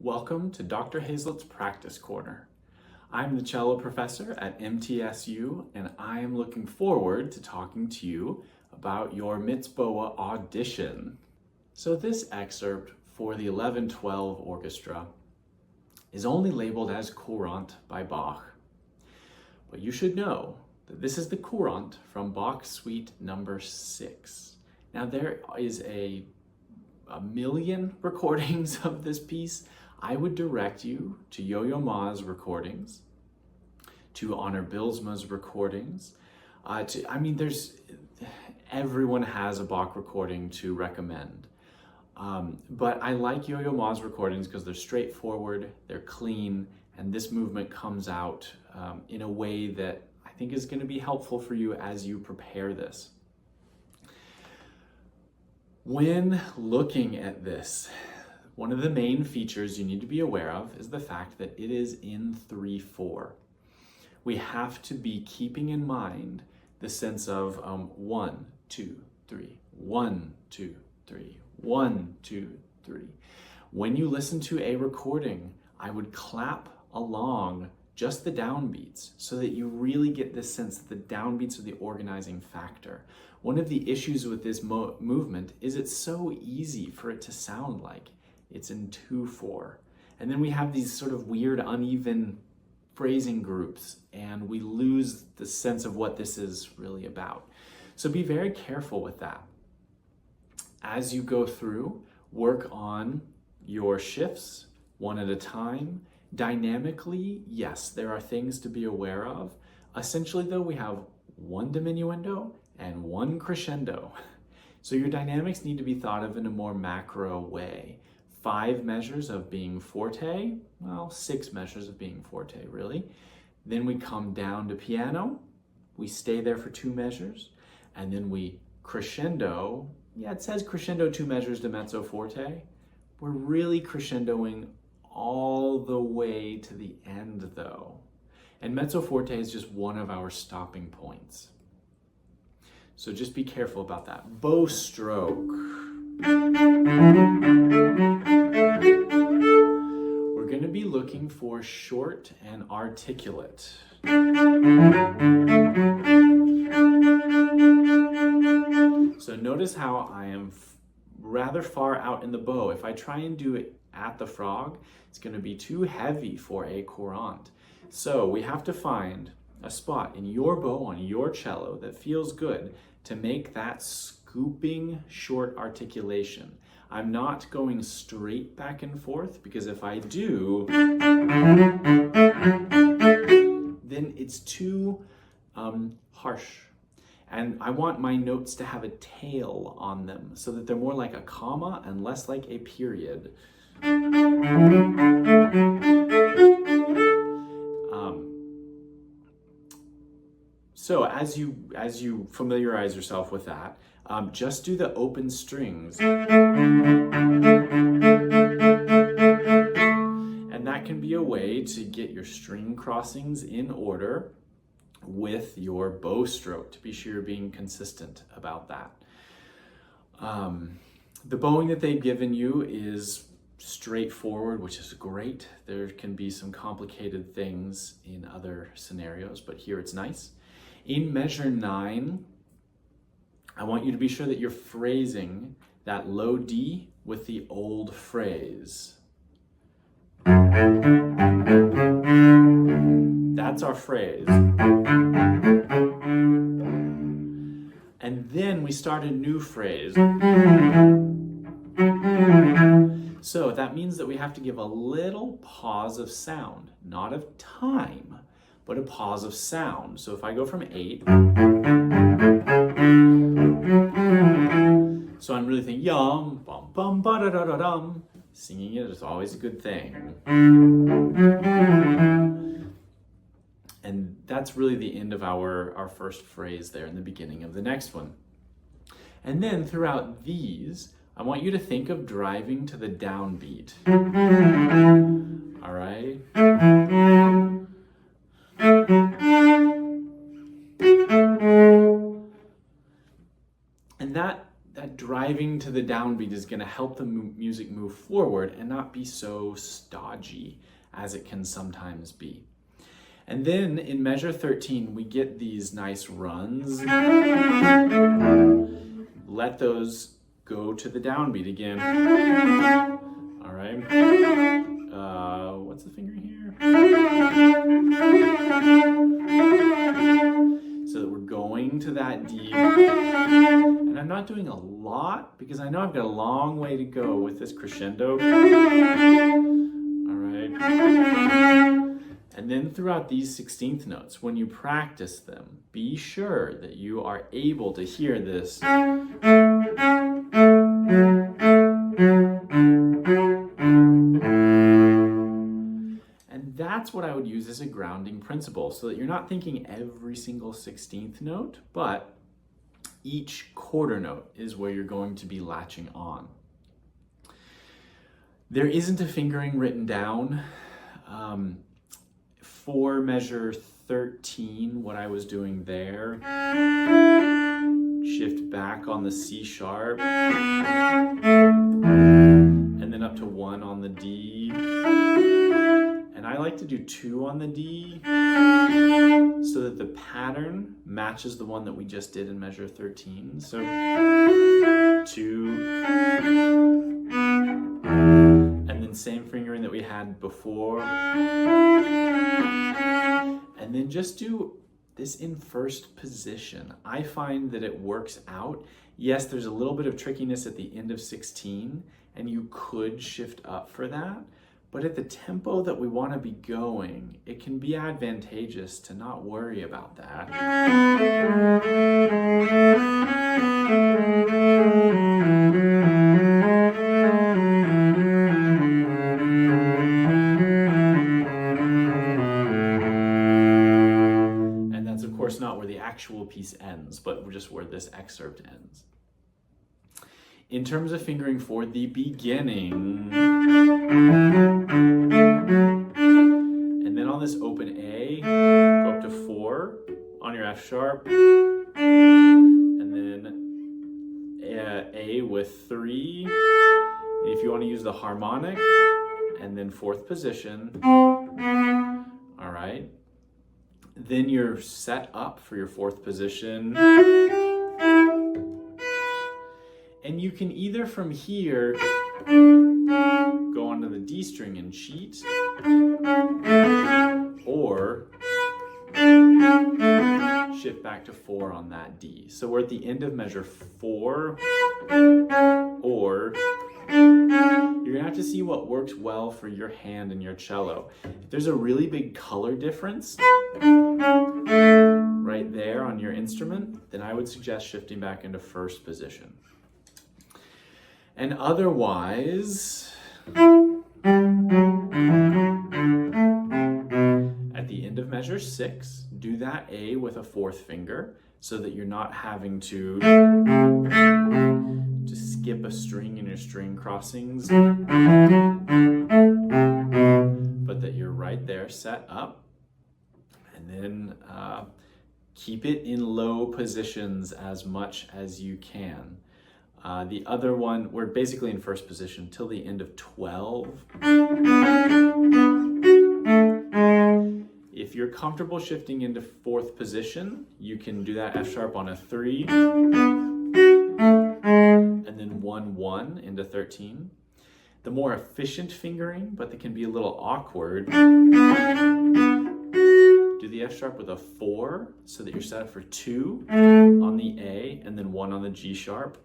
Welcome to Dr. Hayslett's Practice Corner. I'm the cello professor at MTSU, and I am looking forward to talking to you about your MTSBOA audition. So this excerpt for the 11-12 orchestra is only labeled as Courant by Bach. But you should know that this is the Courant from Bach's Suite number 6. Now there is a million recordings of this piece. I would direct you to Yo-Yo Ma's recordings, to Honor Bylsma's recordings. Everyone has a Bach recording to recommend. But I like Yo-Yo Ma's recordings because they're straightforward, they're clean, and this movement comes out in a way that I think is going to be helpful for you as you prepare this. When looking at this, one of the main features you need to be aware of is the fact that it is in 3/4. We have to be keeping in mind the sense of 1, 2, 3, 1, 2, 3, 1, 2, 3. When you listen to a recording, I would clap along just the downbeats so that you really get this sense that the downbeats are the organizing factor. One of the issues with this movement is it's so easy for it to sound like it's in 2/4. And then we have these sort of weird uneven phrasing groups and we lose the sense of what this is really about. So be very careful with that. As you go through, work on your shifts one at a time. Dynamically, yes, there are things to be aware of. Essentially though, we have one diminuendo and one crescendo. So your dynamics need to be thought of in a more macro way. 5 measures of being forte, well, 6 measures of being forte, really. Then we come down to piano, we stay there for 2 measures, and then we crescendo. Yeah, it says crescendo 2 measures to mezzo forte. We're really crescendoing all the way to the end though. And mezzo forte is just one of our stopping points. So just be careful about that. Bow stroke. We're going to be looking for short and articulate. So notice how I am rather far out in the bow. If I try and do it at the frog, it's going to be too heavy for a courant. So we have to find a spot in your bow on your cello that feels good to make that scooping short articulation. I'm not going straight back and forth because if I do, then it's too harsh. And I want my notes to have a tail on them so that they're more like a comma and less like a period. So as you familiarize yourself with that, just do the open strings. And that can be a way to get your string crossings in order with your bow stroke, to be sure you're being consistent about that. The bowing that they've given you is straightforward, which is great. There can be some complicated things in other scenarios, but here it's nice. In measure 9, I want you to be sure that you're phrasing that low D with the old phrase. That's our phrase. And then we start a new phrase. So that means that we have to give a little pause of sound, not of time, but a pause of sound. So if I go from 8, so I'm really thinking yum, bum, bum, ba da da da dum. Singing it is always a good thing. And that's really the end of our first phrase there in the beginning of the next one. And then throughout these, I want you to think of driving to the downbeat. All right? And that driving to the downbeat is going to help the music move forward and not be so stodgy as it can sometimes be. And then in measure 13, we get these nice runs. Let those go to the downbeat again. All right. What's the fingering here? So that we're going to that D. And I'm not doing a lot because I know I've got a long way to go with this crescendo. All right. And then throughout these 16th notes, when you practice them, be sure that you are able to hear this. And that's what I would use as a grounding principle, so that you're not thinking every single 16th note, but each quarter note is where you're going to be latching on. There isn't a fingering written down. For measure 13, what I was doing there, shift back on the C sharp, and then up to 1 on the D. And I like to do 2 on the D so that the pattern matches the one that we just did in measure 13. So 2, and then same fingering that we had before. And then just do this in first position. I find that it works out. Yes, there's a little bit of trickiness at the end of 16, and you could shift up for that. But at the tempo that we want to be going, it can be advantageous to not worry about that. And that's of course not where the actual piece ends, but just where this excerpt ends. In terms of fingering for the beginning, and then on this open A, go up to 4 on your F sharp, and then A with 3. And if you want to use the harmonic, and then 4th position, all right, then you're set up for your 4th position. And you can either from here go onto the D string and cheat, or shift back to 4 on that D. So we're at the end of measure 4, or you're gonna have to see what works well for your hand and your cello. If there's a really big color difference right there on your instrument, then I would suggest shifting back into 1st position. And otherwise, at the end of measure 6, do that A with a 4th finger so that you're not having to skip a string in your string crossings, but that you're right there set up. And then keep it in low positions as much as you can. The other one, we're basically in 1st position till the end of 12. If you're comfortable shifting into 4th position, you can do that F sharp on a 3, and then 1, 1 into 13. The more efficient fingering, but that can be a little awkward, do the F sharp with a 4 so that you're set up for 2 on the A and then 1 on the G sharp.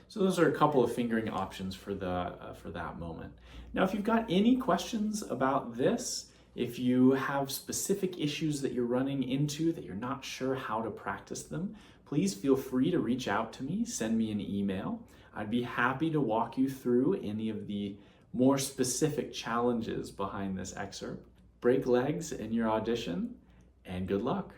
So those are a couple of fingering options for that moment. Now, if you've got any questions about this, if you have specific issues that you're running into that you're not sure how to practice them, please feel free to reach out to me, send me an email. I'd be happy to walk you through any of the more specific challenges behind this excerpt. Break legs in your audition, and good luck.